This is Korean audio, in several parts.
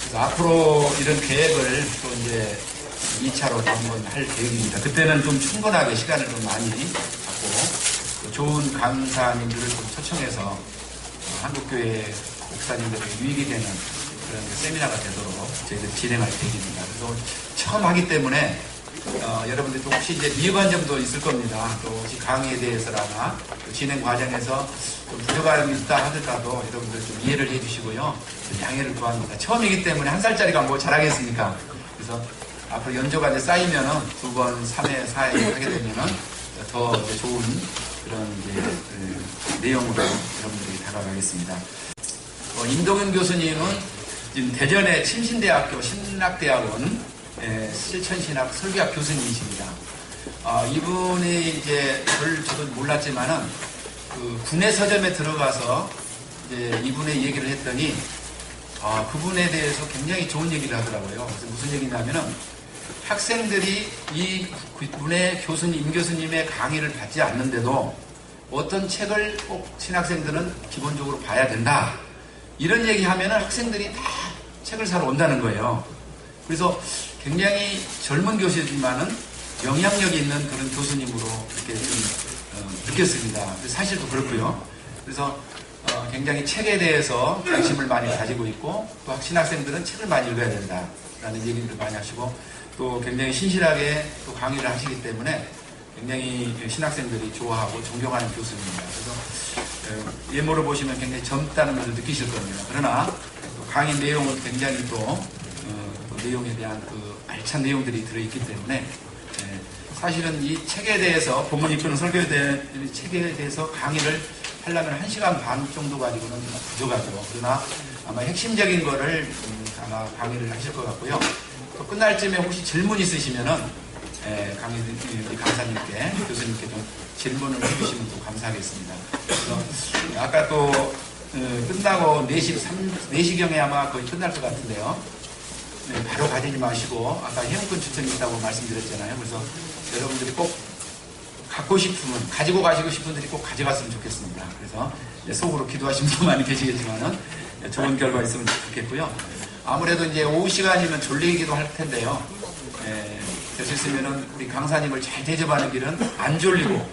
그래서 앞으로 이런 계획을 또 이제 2차로 한번 할 계획입니다. 그때는 좀 충분하게 시간을 좀 많이 갖고 좋은 강사님들을 좀 초청해서 한국교회 목사님들에게 유익이 되는 그런 세미나가 되도록 저희들이 진행할 계획입니다. 그래서 처음 하기 때문에 여러분들이 또 혹시 이제 미흡한 점도 있을 겁니다. 또 혹시 강의에 대해서라나 진행 과정에서 좀 부족함이 있다 하더라도 여러분들 좀 이해를 해주시고요. 좀 양해를 구합니다. 처음이기 때문에 한 살짜리가 뭐 잘하겠습니까? 그래서 앞으로 연조가 이제 쌓이면은 2번, 3회, 4회 하게 되면은 더 이제 좋은 그런 이제 내용으로 여러분들이 다가가겠습니다. 임동현 교수님은 지금 대전의 침신대학교 신락대학원 실천신학 설교학 교수님이십니다. 이분이 이제 저도 몰랐지만은 그 군의 서점에 들어가서 이제 이분의 얘기를 했더니 그분에 대해서 굉장히 좋은 얘기를 하더라고요. 그래서 무슨 얘기냐면은 학생들이 이 군의 교수님, 임 교수님의 강의를 받지 않는데도 어떤 책을 꼭 신학생들은 기본적으로 봐야 된다. 이런 얘기하면은 학생들이 다 책을 사러 온다는 거예요. 그래서 굉장히 젊은 교수지만은 영향력이 있는 그런 교수님으로 이렇게 좀 느꼈습니다. 사실도 그렇고요. 그래서 굉장히 책에 대해서 관심을 많이 가지고 있고 또 신학생들은 책을 많이 읽어야 된다라는 얘기를 많이 하시고 또 굉장히 신실하게 또 강의를 하시기 때문에 굉장히 신학생들이 좋아하고 존경하는 교수입니다. 그래서 예모를 보시면 굉장히 젊다는 것을 느끼실 겁니다. 그러나 강의 내용은 굉장히 또 내용에 대한 그 알찬 내용들이 들어있기 때문에 사실은 이 책에 대해서 본문 이끄는 설교에 대한 책에 대해서 강의를 하려면 1시간 반 정도 가지고는 좀 부족하죠. 그러나 아마 핵심적인 거를 아마 강의를 하실 것 같고요. 또 끝날 쯤에 혹시 질문 있으시면은 우리 강사님께 교수님께 좀 질문을 해주시면 또 감사하겠습니다. 그래서 아까 또 끝나고 4시경에 아마 거의 끝날 것 같은데요. 바로 가지지 마시고 아까 회원권 추천이 있다고 말씀드렸잖아요. 그래서 여러분들이 꼭 갖고 싶으면 가지고 가시고 싶은 분들이 꼭 가져갔으면 좋겠습니다. 그래서 속으로 기도하시는 분도 많이 계시겠지만은 좋은 결과 있으면 좋겠고요. 아무래도 이제 오후 시간이면 졸리기도 할 텐데요. 될 수 있으면은 우리 강사님을 잘 대접하는 길은 안 졸리고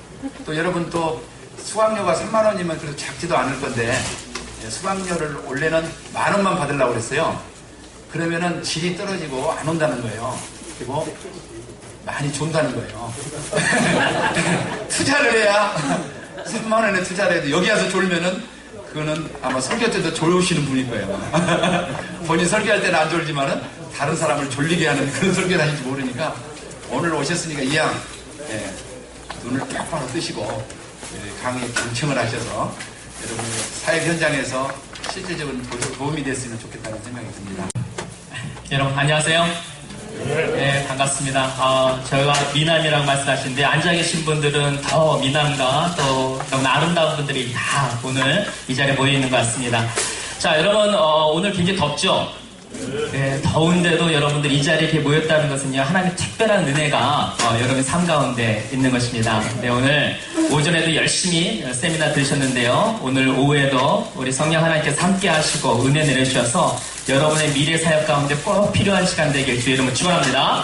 또 여러분 또 수강료가 3만 원이면 그래도 작지도 않을 건데 수강료를 원래는 10,000원만 받으려고 그랬어요. 그러면은 질이 떨어지고 안 온다는 거예요. 그리고 많이 존다는 거예요. 투자를 해야 3만 원에 투자를 해도 여기 와서 졸면은 그거는 아마 설교 때도 졸으시는 분일 거예요. 본인 설교할 때는 안 졸지만은 다른 사람을 졸리게 하는 그런 설교를 하실지 모르니까 오늘 오셨으니까 이왕 눈을 똑바로 뜨시고 강의에 경청을 하셔서 여러분 사역 현장에서 실질적인 도움이 됐으면 좋겠다는 생각이 듭니다. 여러분 안녕하세요. 네, 반갑습니다. 저희가 미남이라고 말씀하시는데 앉아 계신 분들은 더 미남과 또 너무나 아름다운 분들이 다 오늘 이 자리에 모여 있는 것 같습니다. 자, 여러분 오늘 굉장히 덥죠? 네, 더운데도 여러분들 이 자리에 이렇게 모였다는 것은요 하나님의 특별한 은혜가 여러분의 삶 가운데 있는 것입니다. 네, 오늘 오전에도 열심히 세미나 들으셨는데요. 오늘 오후에도 우리 성령 하나님께서 함께 하시고 은혜 내려주셔서 여러분의 미래 사역 가운데 꼭 필요한 시간 되길 주의 이름으로 축원합니다.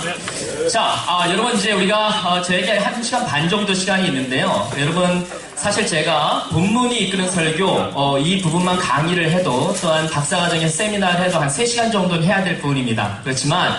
자, 여러분 이제 우리가 저에게 1시간 반 정도 시간이 있는데요. 여러분 사실 제가 본문이 이끄는 설교 이 부분만 강의를 해도 또한 박사과정에서 세미나를 해도 한 3시간 정도는 해야 될 부분입니다. 그렇지만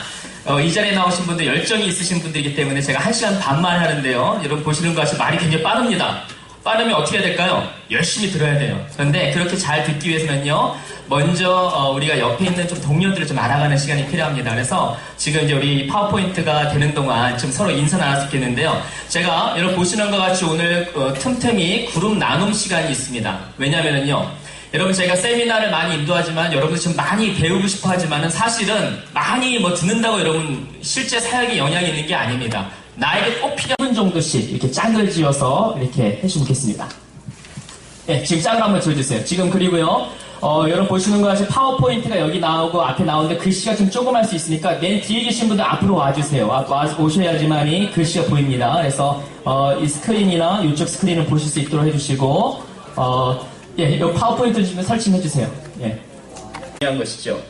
이 자리에 나오신 분들 열정이 있으신 분들이기 때문에 제가 1시간 반만 하는데요. 여러분 보시는 것이 말이 굉장히 빠릅니다. 빠르면 어떻게 해야 될까요? 열심히 들어야 돼요. 그런데 그렇게 잘 듣기 위해서는요, 먼저 우리가 옆에 있는 좀 동료들을 좀 알아가는 시간이 필요합니다. 그래서 지금 이제 우리 파워포인트가 되는 동안 좀 서로 인사 나눴으면 좋겠는데요. 제가 여러분 보시는 것 같이 오늘 틈틈이 그룹 나눔 시간이 있습니다. 왜냐면은요, 여러분 제가 세미나를 많이 인도하지만 여러분들 지금 많이 배우고 싶어 하지만은 사실은 많이 듣는다고 여러분 실제 사역에 영향이 있는 게 아닙니다. 나에게 꼭 필요한 정도씩 이렇게 짝을 지어서 이렇게 해주면 좋겠습니다. 네, 지금 짝을 한번 지어주세요. 지금 그리고요, 여러분 보시는 것 같이 파워포인트가 여기 나오고 앞에 나오는데 글씨가 좀 조그만 수 있으니까 맨 뒤에 계신 분들 앞으로 와주세요. 오셔야지만이 글씨가 보입니다. 그래서 이 스크린이나 이쪽 스크린을 보실 수 있도록 해주시고, 이 파워포인트 좀 설치해주세요. 예. 중요한 것이죠.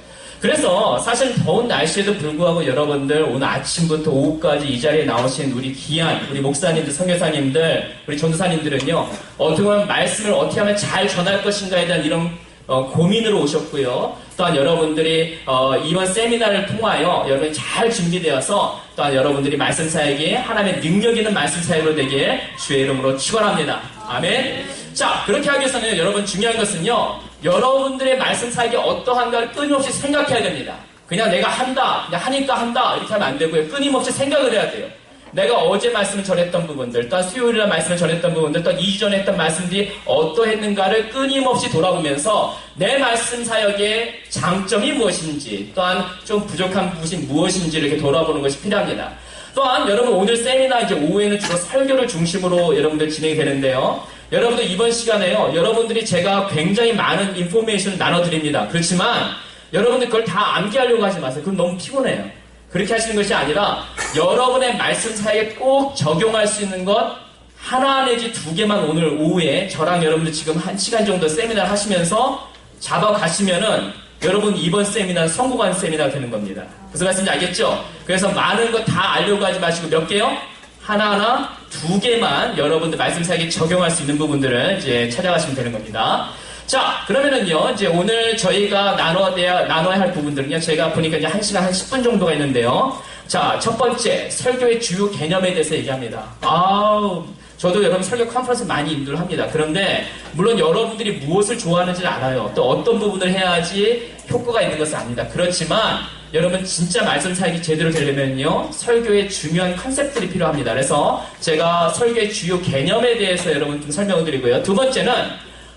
그래서 사실 더운 날씨에도 불구하고 여러분들 오늘 아침부터 오후까지 이 자리에 나오신 우리 귀한 우리 목사님들, 선교사님들, 우리 전도사님들은요, 어떻게 보면 말씀을 어떻게 하면 잘 전할 것인가에 대한 이런 고민으로 오셨고요. 또한 여러분들이 이번 세미나를 통하여 여러분이 잘 준비되어서 또한 여러분들이 말씀 사역에 하나님의 능력 있는 말씀 사역으로 되길 주의 이름으로 축원합니다. 아멘. 자, 그렇게 하기 위해서는 여러분 중요한 것은요, 여러분들의 말씀 사역이 어떠한가를 끊임없이 생각해야 됩니다. 그냥 내가 한다, 그냥 하니까 한다 이렇게 하면 안 되고요. 끊임없이 생각을 해야 돼요. 내가 어제 말씀을 전했던 부분들, 또한 수요일날 말씀을 전했던 부분들, 또한 2주 전에 했던 말씀들이 어떠했는가를 끊임없이 돌아보면서 내 말씀 사역의 장점이 무엇인지, 또한 좀 부족한 부분이 무엇인지 이렇게 돌아보는 것이 필요합니다. 또한 여러분 오늘 세미나 이제 오후에는 주로 설교를 중심으로 여러분들 진행이 되는데요. 여러분들 이번 시간에요, 여러분들이 제가 굉장히 많은 인포메이션을 나눠드립니다. 그렇지만 여러분들 그걸 다 암기하려고 하지 마세요. 그럼 너무 피곤해요. 그렇게 하시는 것이 아니라 여러분의 말씀 사이에 꼭 적용할 수 있는 것 하나 내지 두 개만 오늘 오후에 저랑 여러분들 지금 1시간 정도 세미나를 하시면서 잡아가시면은 여러분 이번 세미나는 성공한 세미나가 되는 겁니다. 무슨 말씀인지 알겠죠? 그래서 많은 거 다 알려고 하지 마시고 몇 개요? 하나하나 두 개만 여러분들 말씀 사이에 적용할 수 있는 부분들을 이제 찾아가시면 되는 겁니다. 자, 그러면은요, 이제 오늘 저희가 나눠야 할 부분들은요, 제가 보니까 이제 1시간 한 10분 정도가 있는데요. 자, 첫 번째, 설교의 주요 개념에 대해서 얘기합니다. 저도 여러분 설교 컨퍼런스 많이 인도를 합니다. 그런데, 물론 여러분들이 무엇을 좋아하는지는 알아요. 또 어떤 부분을 해야지 효과가 있는 것은 압니다. 그렇지만, 여러분 진짜 말씀 사역이 제대로 되려면요, 설교의 중요한 컨셉들이 필요합니다. 그래서 제가 설교의 주요 개념에 대해서 여러분 좀 설명을 드리고요. 두 번째는,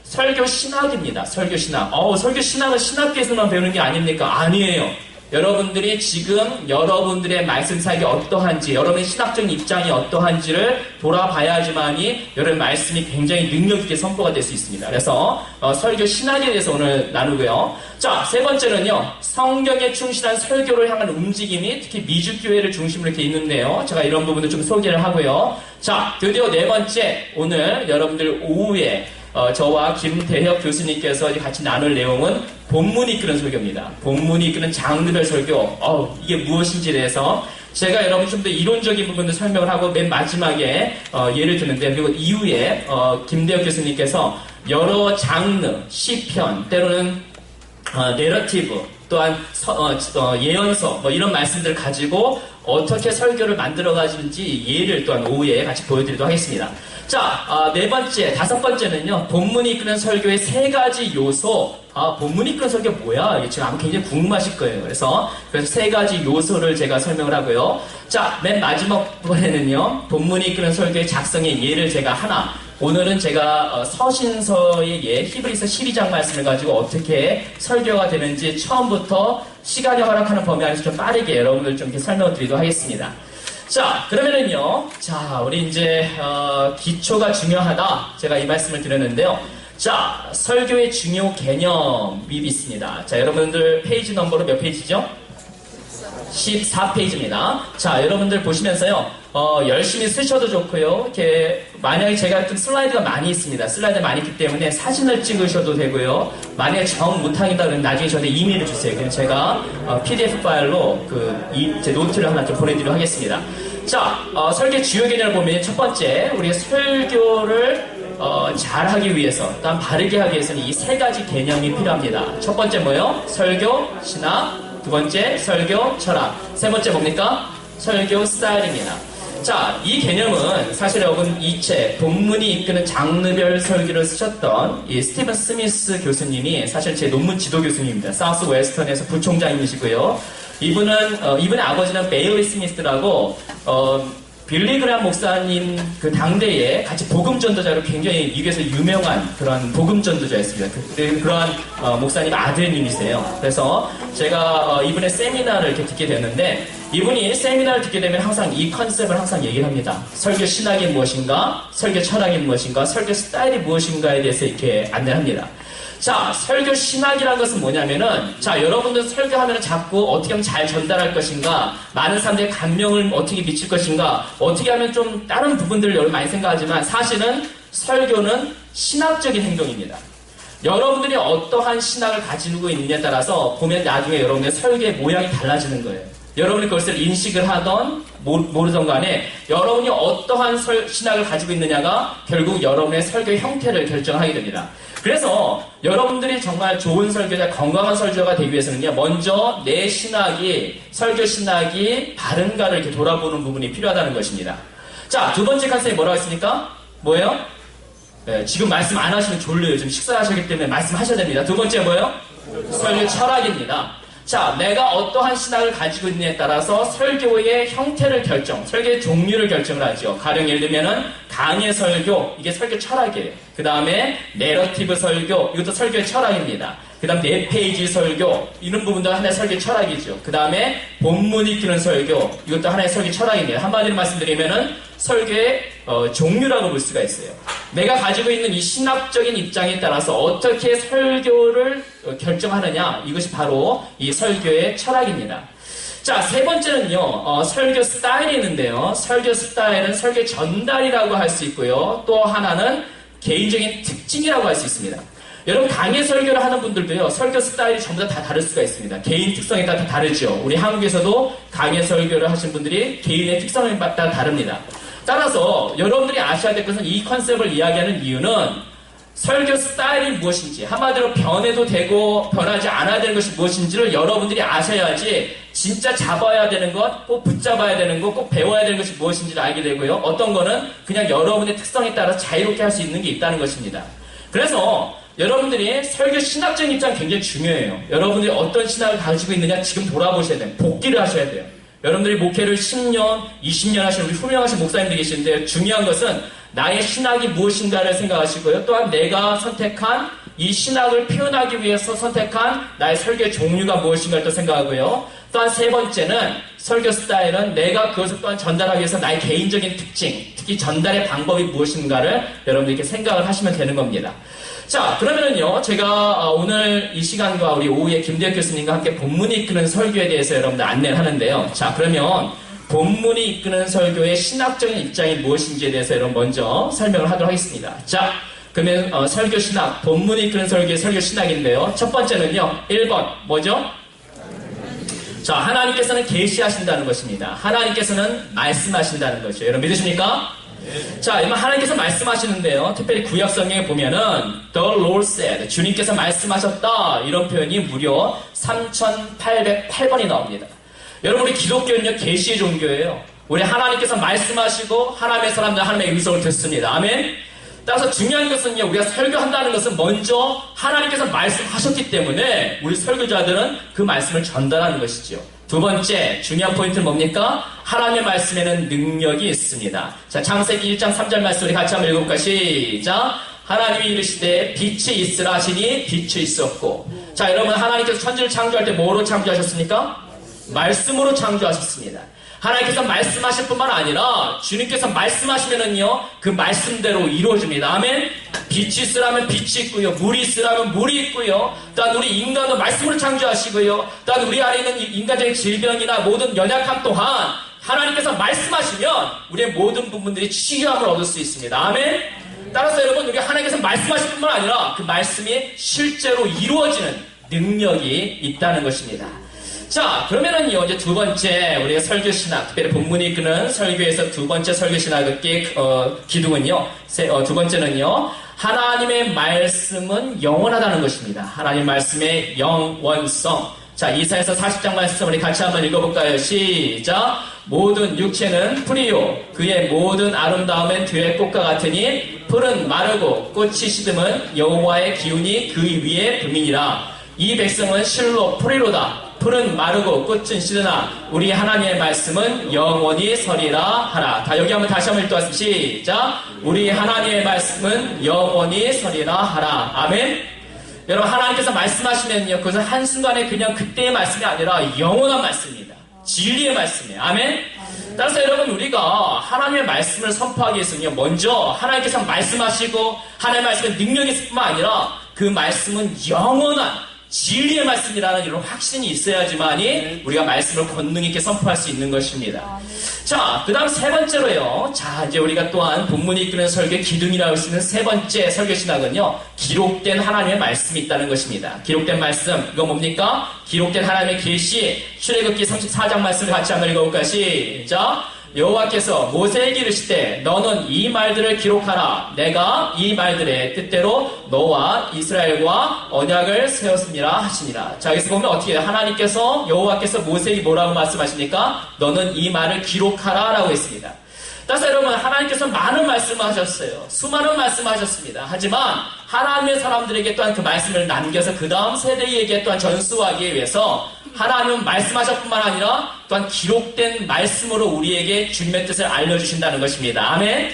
설교 신학입니다. 설교 신학. 설교 신학은 신학계에서만 배우는 게 아닙니까? 아니에요. 여러분들이 지금 여러분들의 말씀 사역이 어떠한지, 여러분의 신학적인 입장이 어떠한지를 돌아봐야지만이 여러분 말씀이 굉장히 능력 있게 선포가 될 수 있습니다. 그래서 설교 신학에 대해서 오늘 나누고요. 자, 세 번째는요, 성경에 충실한 설교를 향한 움직임이 특히 미주교회를 중심으로 이렇게 있는데요. 제가 이런 부분을 좀 소개를 하고요. 자, 드디어 네 번째, 오늘 여러분들 오후에 저와 김대혁 교수님께서 같이 나눌 내용은 본문이 이끄는 설교입니다. 본문이 이끄는 장르별 설교. 이게 무엇인지에 대해서 제가 여러분 좀 더 이론적인 부분도 설명을 하고 맨 마지막에 예를 드는데, 그리고 이후에 김대혁 교수님께서 여러 장르, 시편, 때로는 내러티브, 또한 예언서 뭐 이런 말씀들을 가지고 어떻게 설교를 만들어가지는지 예를 또한 오후에 같이 보여드리도록 하겠습니다. 자, 네 번째, 다섯 번째는요, 본문이 이끄는 설교의 세 가지 요소. 본문이 이끄는 설교 뭐야? 이게 지금 아마 굉장히 궁금하실 거예요. 그래서 세 가지 요소를 제가 설명을 하고요. 자, 맨 마지막 번에는요, 본문이 이끄는 설교의 작성의 예를 제가 하나, 오늘은 제가 서신서의 예, 히브리서 12장 말씀을 가지고 어떻게 설교가 되는지 처음부터 시간이 허락하는 범위 안에서 좀 빠르게 여러분들 좀 이렇게 설명을 드리도록 하겠습니다. 자, 그러면은요, 자, 우리 이제 기초가 중요하다, 제가 이 말씀을 드렸는데요. 자, 설교의 중요 개념이 있습니다. 자, 여러분들 페이지 넘버로 몇 페이지죠? 14페이지입니다. 자, 여러분들 보시면서요, 열심히 쓰셔도 좋고요. 이렇게 만약에 제가 좀 슬라이드가 많이 있습니다. 슬라이드 많이 있기 때문에 사진을 찍으셔도 되고요. 만약에 정 못하겠다 그러면 나중에 저한테 이메일을 주세요. 그럼 제가 PDF 파일로 제 노트를 하나 좀 보내드리도록 하겠습니다. 자, 설교 주요 개념을 보면 첫 번째, 우리가 설교를 잘하기 위해서, 또한 바르게 하기 위해서는 이 세 가지 개념이 필요합니다. 첫 번째 뭐예요? 설교, 신학. 두 번째, 설교, 철학. 세 번째 뭡니까? 설교 스타일입니다. 자, 이 개념은 사실 여러분 이 책, 본문이 이끄는 장르별 설교를 쓰셨던 이 스티븐 스미스 교수님이 사실 제 논문 지도 교수님입니다. 사우스 웨스턴에서 부총장님이시고요. 이분의 아버지는 베일리 스미스라고, 빌리 그레함 목사님 그 당대에 같이 복음 전도자로 굉장히 미국에서 유명한 그런 복음 전도자였습니다. 그러한 목사님 아들님이세요. 그래서 제가 이분의 세미나를 이렇게 듣게 됐는데, 이분이 세미나를 듣게 되면 항상 이 컨셉을 항상 얘기를 합니다. 설교 신학이 무엇인가, 설교 철학이 무엇인가, 설교 스타일이 무엇인가에 대해서 이렇게 안내를 합니다. 자, 설교 신학이라는 것은 뭐냐면은, 자, 여러분들 설교하면 자꾸 어떻게 하면 잘 전달할 것인가, 많은 사람들의 감명을 어떻게 미칠 것인가, 어떻게 하면 좀 다른 부분들을 여러분 많이 생각하지만, 사실은 설교는 신학적인 행동입니다. 여러분들이 어떠한 신학을 가지고 있느냐에 따라서 보면 나중에 여러분의 설교의 모양이 달라지는 거예요. 여러분이 그것을 인식을 하던 모르던 간에 여러분이 어떠한 신학을 가지고 있느냐가 결국 여러분의 설교의 형태를 결정하게 됩니다. 그래서 여러분들이 정말 좋은 설교자, 건강한 설교자가 되기 위해서는요, 먼저 내 신학이, 설교 신학이 바른가를 이렇게 돌아보는 부분이 필요하다는 것입니다. 자, 두 번째 컨셉이 뭐라고 했습니까? 뭐예요? 네, 지금 말씀 안 하시면 졸려요. 지금 식사하시기 때문에 말씀하셔야 됩니다. 두 번째 뭐예요? 설교 철학입니다. 자, 내가 어떠한 신학을 가지고 있느냐에 따라서 설교의 형태를 설교의 종류를 결정을 하죠. 가령 예를 들면은 강의 설교, 이게 설교 철학이에요. 그 다음에 내러티브 설교, 이것도 설교의 철학입니다. 그 다음 4페이지 설교, 이런 부분도 하나의 설교의 철학이죠. 그 다음에 본문 이끄는 설교, 이것도 하나의 설교의 철학입니다. 한마디로 말씀드리면은 설교의 종류라고 볼 수가 있어요. 내가 가지고 있는 이 신학적인 입장에 따라서 어떻게 설교를 결정하느냐, 이것이 바로 이 설교의 철학입니다. 자, 세 번째는요, 설교 스타일이 있는데요. 설교 스타일은 설교 전달이라고 할 수 있고요. 또 하나는 개인적인 특징이라고 할 수 있습니다. 여러분, 강의 설교를 하는 분들도요, 설교 스타일이 전부 다 다를 수가 있습니다. 개인 특성에 따라 다르죠. 우리 한국에서도 강의 설교를 하신 분들이 개인의 특성에 따라 다릅니다. 따라서 여러분들이 아셔야 될 것은 이 컨셉을 이야기하는 이유는 설교 스타일이 무엇인지, 한마디로 변해도 되고 변하지 않아야 되는 것이 무엇인지를 여러분들이 아셔야지 진짜 잡아야 되는 것, 꼭 붙잡아야 되는 것, 꼭 배워야 되는 것이 무엇인지를 알게 되고요. 어떤 거는 그냥 여러분의 특성에 따라 자유롭게 할 수 있는 게 있다는 것입니다. 그래서 여러분들이 설교 신학적인 입장이 굉장히 중요해요. 여러분들이 어떤 신학을 가지고 있느냐 지금 돌아보셔야 돼요. 복기를 하셔야 돼요. 여러분들이 목회를 10년, 20년 하시는 우리 훌륭하신 목사님들이 계시는데 중요한 것은 나의 신학이 무엇인가를 생각하시고요. 또한 내가 선택한 이 신학을 표현하기 위해서 선택한 나의 설교의 종류가 무엇인가를 또 생각하고요. 또한 세 번째는 설교 스타일은 내가 그것을 또한 전달하기 위해서 나의 개인적인 특징, 특히 전달의 방법이 무엇인가를 여러분들이 이렇게 생각을 하시면 되는 겁니다. 자, 그러면은요, 제가 오늘 이 시간과 우리 오후에 김대혁 교수님과 함께 본문이 이끄는 설교에 대해서 여러분들 안내를 하는데요. 자, 그러면 본문이 이끄는 설교의 신학적인 입장이 무엇인지에 대해서 여러분 먼저 설명을 하도록 하겠습니다. 자, 그러면 설교 신학, 본문이 이끄는 설교의 설교 신학인데요. 첫 번째는요, 1번, 뭐죠? 자, 하나님께서는 계시하신다는 것입니다. 하나님께서는 말씀하신다는 것이에요. 여러분 믿으십니까? 자, 하나님께서 말씀하시는데요. 특별히 구약 성경에 보면은 The Lord said, 주님께서 말씀하셨다, 이런 표현이 무려 3808번이 나옵니다. 여러분, 우리 기독교는요, 계시의 종교예요. 우리 하나님께서 말씀하시고 하나님의 사람들 하나님의 음성을 듣습니다. 아멘. 따라서 중요한 것은요, 우리가 설교한다는 것은 먼저 하나님께서 말씀하셨기 때문에 우리 설교자들은 그 말씀을 전달하는 것이죠. 두 번째 중요한 포인트는 뭡니까? 하나님의 말씀에는 능력이 있습니다. 자, 창세기 1장 3절 말씀 우리 같이 한번 읽어볼까? 시작. 하나님이 이르시되 빛이 있으라 하시니 빛이 있었고. 자, 여러분, 하나님께서 천지를 창조할 때 뭐로 창조하셨습니까? 말씀으로 창조하셨습니다. 하나님께서 말씀하실 뿐만 아니라 주님께서 말씀하시면은요, 그 말씀대로 이루어집니다. 아멘. 빛이 있으라면 빛이 있고요, 물이 있으라면 물이 있고요, 또한 우리 인간도 말씀으로 창조하시고요, 또한 우리 안에 있는 인간적인 질병이나 모든 연약함 또한 하나님께서 말씀하시면 우리의 모든 부분들이 치유함을 얻을 수 있습니다. 아멘. 따라서 여러분, 우리가 하나님께서 말씀하실 뿐만 아니라 그 말씀이 실제로 이루어지는 능력이 있다는 것입니다. 자, 그러면은요, 이제 두 번째, 우리가 설교신학, 특별히 본문이 이끄는 설교에서 두 번째 설교신학의 기둥은요, 두 번째는요, 하나님의 말씀은 영원하다는 것입니다. 하나님 말씀의 영원성. 자, 이사야서 40장 말씀 우리 같이 한번 읽어볼까요? 시작. 모든 육체는 풀이요, 그의 모든 아름다움은 들의 꽃과 같으니 풀은 마르고 꽃이 시듬은 여호와의 기운이 그 위에 분이니라. 이 백성은 실로 풀이로다. 풀은 마르고 꽃은 시드나 우리 하나님의 말씀은 영원히 서리라 하라. 다 여기 한번 다시 한번 읽도록 시작. 우리 하나님의 말씀은 영원히 서리라 하라. 아멘. 여러분, 하나님께서 말씀하시면요, 그것은 한순간에 그냥 그때의 말씀이 아니라 영원한 말씀입니다. 진리의 말씀이에요. 아멘. 따라서 여러분, 우리가 하나님의 말씀을 선포하기 위해서는요, 먼저 하나님께서 말씀하시고 하나님의 말씀에 능력이 있을 뿐만 아니라 그 말씀은 영원한 진리의 말씀이라는 이런 확신이 있어야지만이 우리가 말씀을 권능 있게 선포할 수 있는 것입니다. 자, 자, 그 다음 세 번째로요. 자, 이제 우리가 또한 본문이 이끄는 설교 기둥이라고 할 수 있는 세 번째 설교 신학은요. 기록된 하나님의 말씀이 있다는 것입니다. 기록된 말씀, 이거 뭡니까? 기록된 하나님의 계시, 출애굽기 34장 말씀을 같이 한번 읽어볼까요? 시작! 여호와께서 모세에게 이르시되 너는 이 말들을 기록하라. 내가 이 말들의 뜻대로 너와 이스라엘과 언약을 세웠습니다 하시니라. 자, 여기서 보면 어떻게 해요? 하나님께서 여호와께서 모세에게 뭐라고 말씀하십니까? 너는 이 말을 기록하라 라고 했습니다. 따라서 여러분, 하나님께서 많은 말씀을 하셨어요. 수많은 말씀을 하셨습니다. 하지만 하나님의 사람들에게 또한 그 말씀을 남겨서 그 다음 세대에게 또한 전수하기 위해서 하나님은 말씀하셨뿐만 아니라 또한 기록된 말씀으로 우리에게 주님의 뜻을 알려주신다는 것입니다. 아멘.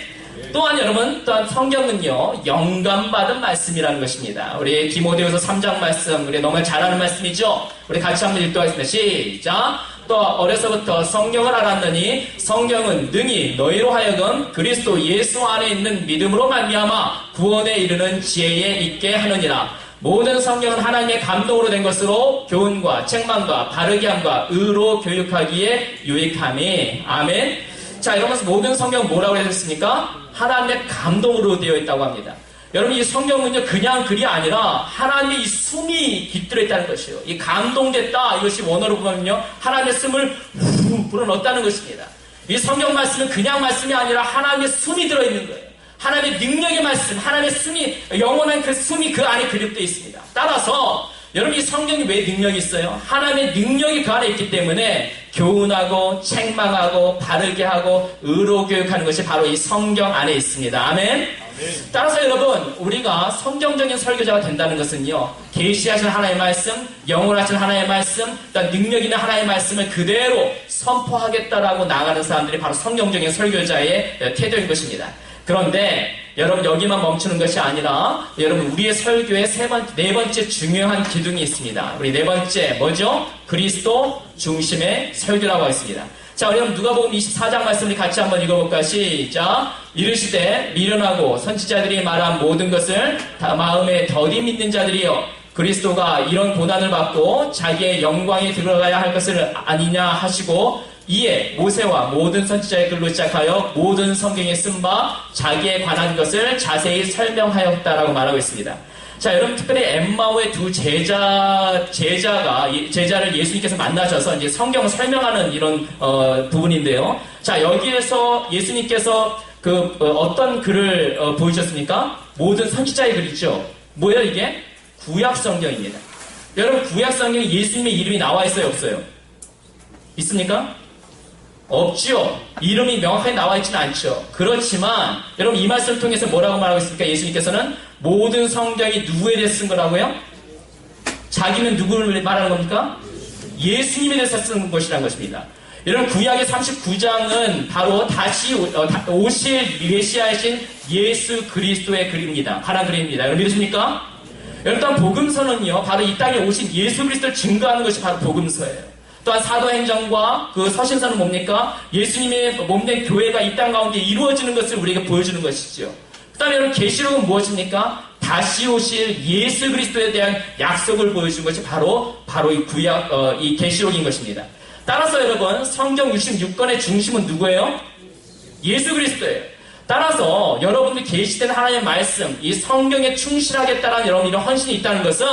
또한 여러분, 또한 성경은요, 영감받은 말씀이라는 것입니다. 우리 디모데후서 3장 말씀, 우리 너무 잘 아는 말씀이죠? 우리 같이 한번 읽도록 하겠습니다. 시작! 또 어려서부터 성경을 알았느니 성경은 능히 너희로 하여금 그리스도 예수 안에 있는 믿음으로 말미암아 구원에 이르는 지혜에 있게 하느니라. 모든 성경은 하나님의 감동으로 된 것으로 교훈과 책망과 바르게 함과 의로 교육하기에 유익함이. 아멘. 자, 여러분, 모든 성경은 뭐라고 했습니까? 하나님의 감동으로 되어 있다고 합니다. 여러분, 이 성경은요, 그냥 글이 아니라 하나님의 이 숨이 깃들어 있다는 것이에요. 이 감동됐다, 이것이 원어로 보면요, 하나님의 숨을 후 불어넣었다는 것입니다. 이 성경 말씀은 그냥 말씀이 아니라 하나님의 숨이 들어있는 거예요. 하나님의 능력의 말씀, 하나님의 숨이, 영원한 그 숨이 그 안에 그립되어 있습니다. 따라서 여러분, 이 성경이 왜 능력이 있어요? 하나님의 능력이 그 안에 있기 때문에 교훈하고 책망하고 바르게 하고 의로 교육하는 것이 바로 이 성경 안에 있습니다. 아멘. 따라서 여러분, 우리가 성경적인 설교자가 된다는 것은요, 계시하신 하나님의 말씀, 영원하신 하나님의 말씀, 또한 능력 있는 하나님의 말씀을 그대로 선포하겠다라고 나가는 사람들이 바로 성경적인 설교자의 태도인 것입니다. 그런데 여러분, 여기만 멈추는 것이 아니라 여러분, 우리의 설교의 네 번째 중요한 기둥이 있습니다. 우리 네 번째 뭐죠? 그리스도 중심의 설교라고 하겠습니다. 자, 여러분, 누가복음 24장 말씀을 같이 한번 읽어볼까요? 시작! 이르시되 미련하고 선지자들이 말한 모든 것을 다 마음에 더디 믿는 자들이여, 그리스도가 이런 고난을 받고 자기의 영광에 들어가야 할 것을 아니냐 하시고, 이에 모세와 모든 선지자의 글로 시작하여 모든 성경에 쓴 바 자기에 관한 것을 자세히 설명하였다라고 말하고 있습니다. 자, 여러분, 특별히 엠마오의 두 제자를 예수님께서 만나셔서 이제 성경을 설명하는 이런 부분인데요. 자, 여기에서 예수님께서 어떤 글을 보여주셨습니까? 모든 선지자의 글이죠. 뭐예요, 이게? 구약 성경입니다. 여러분, 구약 성경에 예수님의 이름이 나와 있어요, 없어요? 있습니까? 없지요. 이름이 명확하게 나와 있지는 않죠. 그렇지만 여러분, 이 말씀을 통해서 뭐라고 말하고 있습니까? 예수님께서는 모든 성경이 누구에 대해서 쓴 거라고요? 자기는 누구를 말하는 겁니까? 예수님에 대해서 쓴 것이라는 것입니다. 여러분, 구약의 39장은 바로 다시 오실 메시아이신 예수 그리스도의 글입니다. 관한 글입니다. 여러분, 믿으십니까? 여러분, 또한 복음서는요, 바로 이 땅에 오신 예수 그리스도를 증거하는 것이 바로 복음서예요. 또한 사도행전과 그 서신서는 뭡니까? 예수님의 몸된 교회가 이 땅 가운데 이루어지는 것을 우리에게 보여주는 것이죠. 그 다음에 여러분, 계시록은 무엇입니까? 다시 오실 예수 그리스도에 대한 약속을 보여주는 것이 바로 이 구약, 이 계시록인 것입니다. 따라서 여러분, 성경 66권의 중심은 누구예요? 예수 그리스도예요. 따라서 여러분들 계시된 하나님의 말씀, 이 성경에 충실하겠다라는 여러분 이런 헌신이 있다는 것은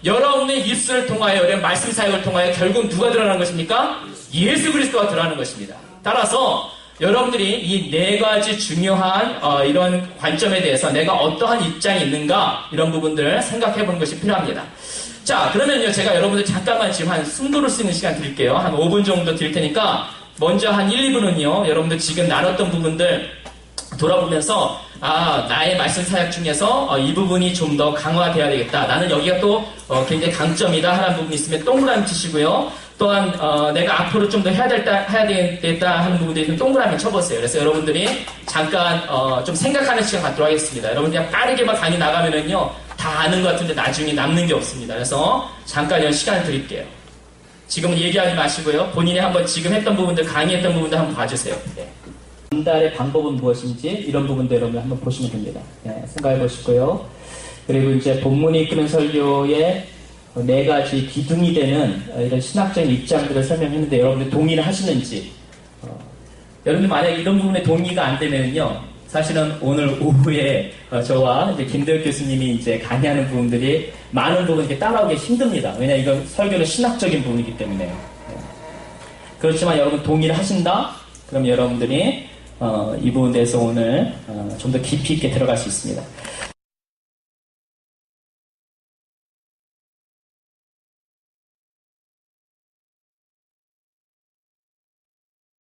여러분의 입술을 통하여, 여러분 말씀 사역을 통하여 결국 누가 드러나는 것입니까? 예수 그리스도가 드러나는 것입니다. 따라서 여러분들이 이 네 가지 중요한 이런 관점에 대해서 내가 어떠한 입장이 있는가, 이런 부분들을 생각해 보는 것이 필요합니다. 자, 그러면요, 제가 여러분들 잠깐만 지금 한 숨도를 수 있는 시간 드릴게요. 한 5분 정도 드릴 테니까 먼저 한 1, 2분은요 여러분들 지금 나눴던 부분들 돌아보면서 나의 말씀 사역 중에서 이 부분이 좀 더 강화되어야 되겠다. 나는 여기가 또 굉장히 강점이다 하는 부분이 있으면 동그라미 치시고요. 또한 내가 앞으로 좀 더 해야 되겠다 하는 부분들이 있으면 동그라미 쳐보세요. 그래서 여러분들이 잠깐 좀 생각하는 시간 갖도록 하겠습니다. 여러분 그냥 빠르게만 강의 나가면은요 다 아는 것 같은데 나중에 남는 게 없습니다. 그래서 잠깐 이런 시간을 드릴게요. 지금은 얘기하지 마시고요. 본인이 한번 지금 했던 부분들, 강의했던 부분들 한번 봐주세요. 네. 전달의 방법은 무엇인지 이런 부분도 여러분 한번 보시면 됩니다. 네, 생각해 보시고요. 그리고 이제 본문이 이끄는 설교의 네 가지 기둥이 되는 이런 신학적인 입장들을 설명했는데 여러분들 동의를 하시는지 여러분들 만약에 이런 부분에 동의가 안 되면요. 사실은 오늘 오후에 저와 이제 김대혁 교수님이 이제 강의하는 부분들이 많은 부분 이렇게 따라오기 힘듭니다. 왜냐 이건 설교는 신학적인 부분이기 때문에. 그렇지만 여러분 동의를 하신다? 그럼 여러분들이 이 부분에 대해서 오늘 좀 더 깊이 있게 들어갈 수 있습니다.